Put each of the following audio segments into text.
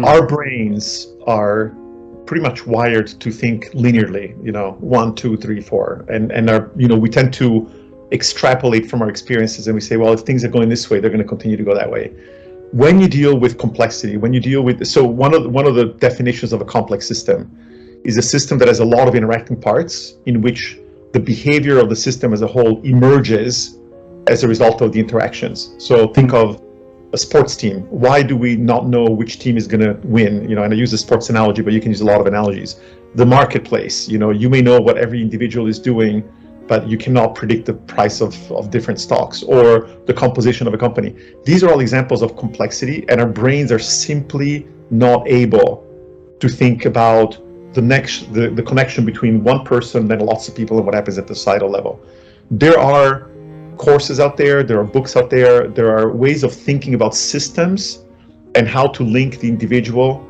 Our brains are pretty much wired to think linearly, 1, 2, 3, 4, and our, we tend to extrapolate from our experiences, and we say, well, if things are going this way, they're going to continue to go that way. When you deal with complexity, so one of the definitions of a complex system is a system that has a lot of interacting parts in which the behavior of the system as a whole emerges as a result of the interactions. So think of a sports team. Why do we not know which team is going to win? And I use a sports analogy, but you can use a lot of analogies. The marketplace, you may know what every individual is doing, but you cannot predict the price of different stocks or the composition of a company. These are all examples of complexity, and our brains are simply not able to think about the connection between one person and lots of people and what happens at the societal level. There are courses out there are books out there are ways of thinking about systems and how to link the individual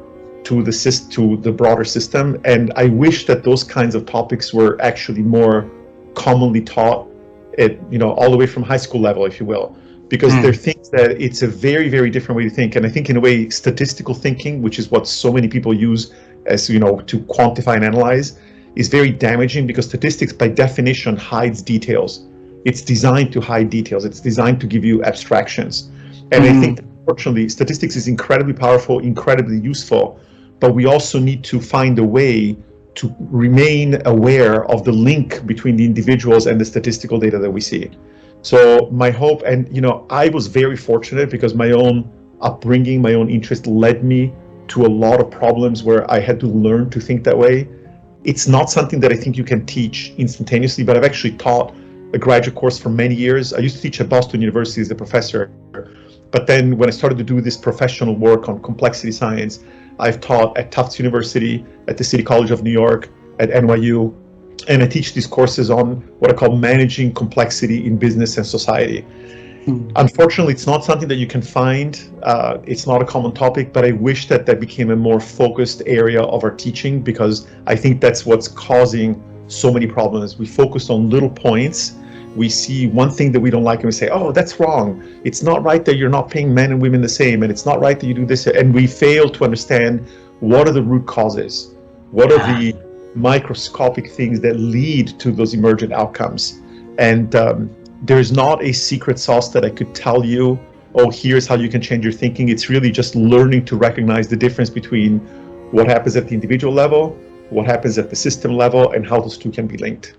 to the broader system. And I wish that those kinds of topics were actually more commonly taught at, all the way from high school level, if you will, because they're things that it's a very, very different way to think. And I think in a way, statistical thinking, which is what so many people use as, to quantify and analyze, is very damaging, because statistics by definition hides details. It's designed to hide details. It's designed to give you abstractions. And I think that, unfortunately, statistics is incredibly powerful, incredibly useful, but we also need to find a way to remain aware of the link between the individuals and the statistical data that we see. So my hope, and I was very fortunate because my own upbringing, my own interest led me to a lot of problems where I had to learn to think that way. It's not something that I think you can teach instantaneously, but I've actually taught a graduate course for many years. I used to teach at Boston University as a professor, but then when I started to do this professional work on complexity science, I've taught at Tufts University, at the City College of New York, at NYU, and I teach these courses on what I call managing complexity in business and society. Unfortunately, it's not something that you can find. It's not a common topic, but I wish that became a more focused area of our teaching, because I think that's what's causing so many problems. We focus on little points. We see one thing that we don't like and we say, oh, that's wrong. It's not right that you're not paying men and women the same, and it's not right that you do this. And we fail to understand what are the root causes, what are the microscopic things that lead to those emergent outcomes. And there's not a secret sauce that I could tell you, oh, here's how you can change your thinking. It's really just learning to recognize the difference between what happens at the individual level, what happens at the system level, and how those two can be linked.